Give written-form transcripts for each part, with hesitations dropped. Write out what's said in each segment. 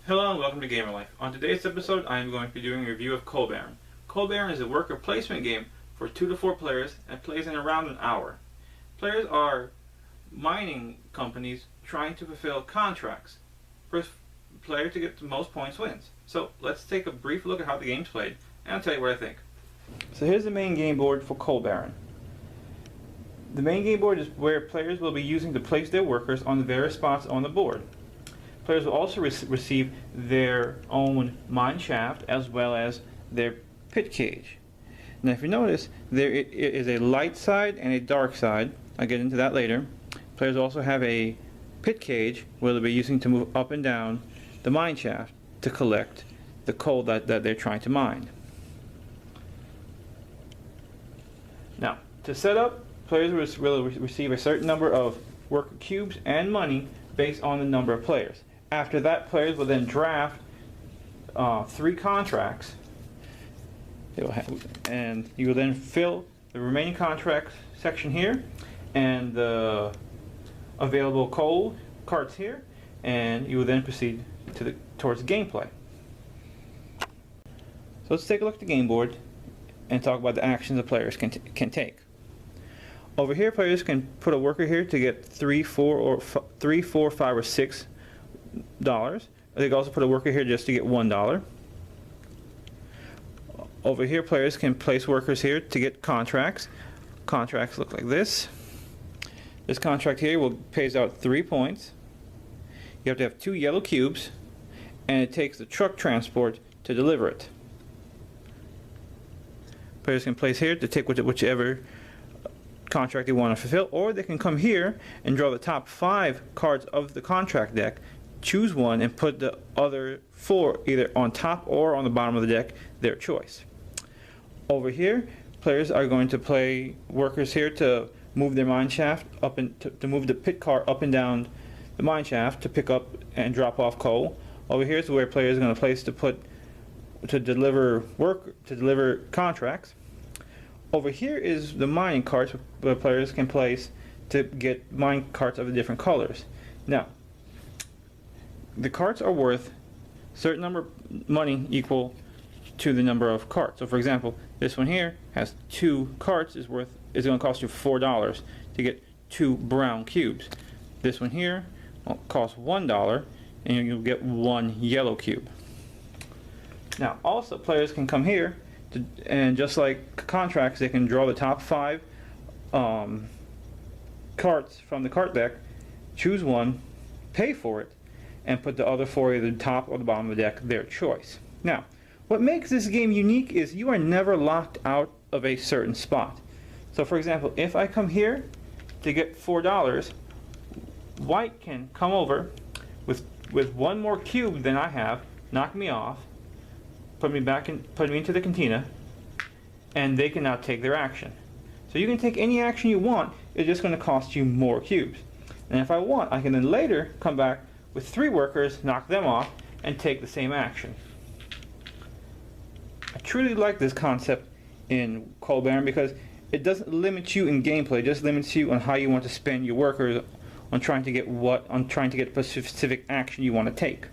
Hello and welcome to Gamer Life. On today's episode, I am going to be doing a review of Coal Baron. Coal Baron is a worker placement game for 2 to 4 players and plays in around an hour. Players are mining companies trying to fulfill contracts. First player to get the most points wins. So let's take a brief look at how the game's played and I'll tell you what I think. So here's the main game board for Coal Baron. The main game board is where players will be using to place their workers on the various spots on the board. Players will also receive their own mine shaft as well as their pit cage. Now if you notice, there is a light side and a dark side. I'll get into that later. Players also have a pit cage where they'll be using to move up and down the mine shaft to collect the coal that they're trying to mine. Now, to set up, players will receive a certain number of worker cubes and money based on the number of players. After that, players will then draft 3 contracts, and you will then fill the remaining contracts section here, and the available coal carts here, and you will then proceed towards the gameplay. So let's take a look at the game board and talk about the actions the players can take. Over here, players can put a worker here to get 3, 4, 5, or 6 dollars. They can also put a worker here just to get $1. Over here, players can place workers here to get contracts. Contracts look like this. This contract here pays out 3 points. You have to have 2 yellow cubes, and it takes the truck transport to deliver it. Players can place here to take whichever contract they want to fulfill, or they can come here and draw the top 5 cards of the contract deck, choose one, and put the other 4 either on top or on the bottom of the deck, their choice. Over here, players are going to play workers here to move their mine shaft up and to move the pit car up and down the mine shaft to pick up and drop off coal. Over here is where players are going to place to deliver contracts. Over here is the mining carts where players can place to get mine carts of the different colors. Now, the carts are worth a certain number of money equal to the number of carts. So for example, this one here has 2 carts is going to cost you $4 to get 2 brown cubes. This one here will cost $1 and you'll get 1 yellow cube. Now also, players can come here and just like contracts, they can draw the top 5 carts from the cart deck, choose one, pay for it, and put the other 4 either the top or the bottom of the deck, their choice. Now, what makes this game unique is you are never locked out of a certain spot. So for example, if I come here to get $4, white can come over with 1 more cube than I have, knock me off, put me into the cantina, and they can now take their action. So you can take any action you want, it's just going to cost you more cubes. And if I want, I can then later come back with 3 workers, knock them off, and take the same action. I truly like this concept in Coal Baron because it doesn't limit you in gameplay, it just limits you on how you want to spend your workers on trying to get a specific action you want to take.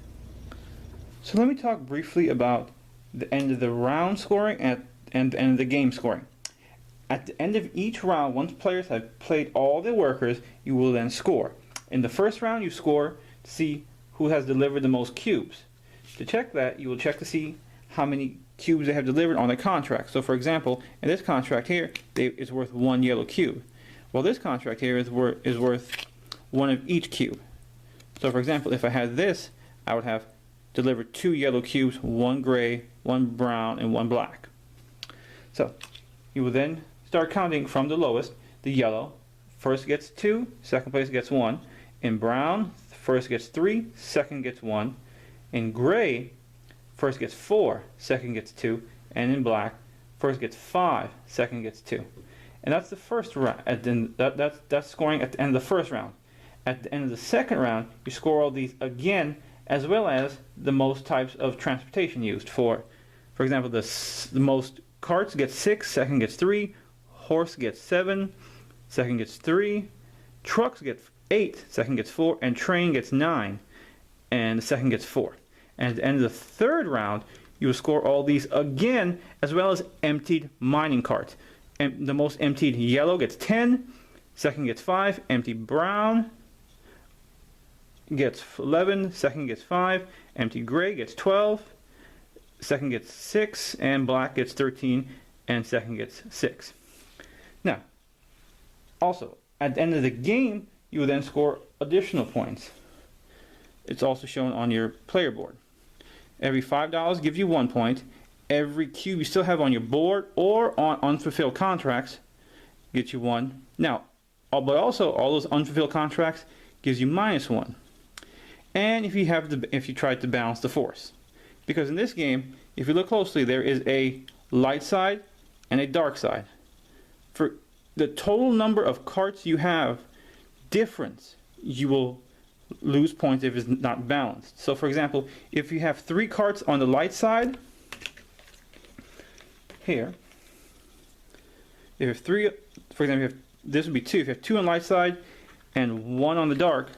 So let me talk briefly about the end of the round scoring and the end of the game scoring. At the end of each round, once players have played all their workers, you will then score. In the first round, you score to see who has delivered the most cubes. To check that, you will check to see how many cubes they have delivered on the contract. So for example, in this contract here, it's worth 1 yellow cube. Well, this contract here is worth 1 of each cube. So for example, if I had this, I would have delivered 2 yellow cubes, 1 gray, 1 brown, and 1 black. So you will then start counting from the lowest. The yellow, first gets 2, second place gets 1. In brown, first gets 3, second gets 1. In gray, first gets 4, second gets 2. And in black, first gets 5, second gets 2. And that's the first round. That's scoring at the end of the first round. At the end of the second round, you score all these again, as well as the most types of transportation used. For example, the most carts get 6, second gets 3, horse gets 7, second gets 3, trucks get 8, second gets 4, and train gets 9, and the second gets 4. And at the end of the third round, you will score all these again, as well as emptied mining carts. And the most emptied yellow gets 10, second gets 5, empty brown gets 11, second gets 5, empty gray gets 12, second gets 6, and black gets 13, and second gets 6. Now, also, at the end of the game, you will then score additional points. It's also shown on your player board. Every $5 gives you 1 point. Every cube you still have on your board or on unfulfilled contracts gets you 1. Now, but also all those unfulfilled contracts gives you -1. And if you try to balance the force, because in this game, if you look closely, there is a light side and a dark side. For the total number of carts you have difference, you will lose points if it's not balanced. So for example, if you have 3 carts on the light side here, if you have 3, for example, this would be 2. If you have 2 on the light side and 1 on the dark,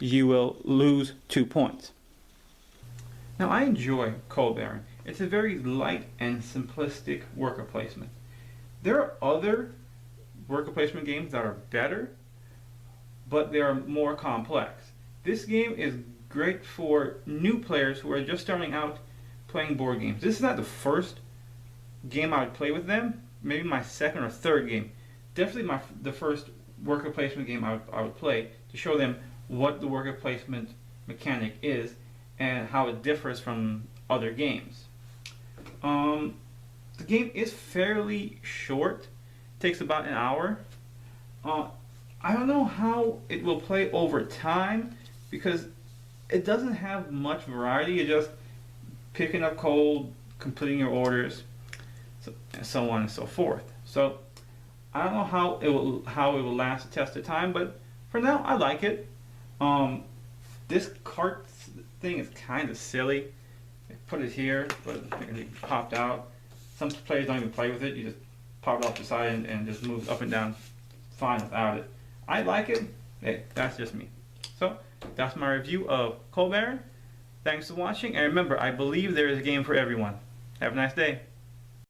you will lose 2 points. Now I enjoy Coal Baron. It's a very light and simplistic worker placement. There are other worker placement games that are better, but they are more complex. This game is great for new players who are just starting out playing board games. This is not the first game I would play with them, maybe my second or third game. Definitely the first worker placement game I would play to show them what the worker placement mechanic is and how it differs from other games. The game is fairly short, takes about an hour. I don't know how it will play over time because it doesn't have much variety. You're just picking up coal, completing your orders, so on and so forth. So I don't know how it will last the test of time, but for now I like it. This cart thing is kind of silly. They put it here, but it popped out. Some players don't even play with it. You just pop it off the side and just move up and down fine without it. I like it. Hey, that's just me. So that's my review of Coal Baron. Thanks for watching, and remember, I believe there is a game for everyone. Have a nice day.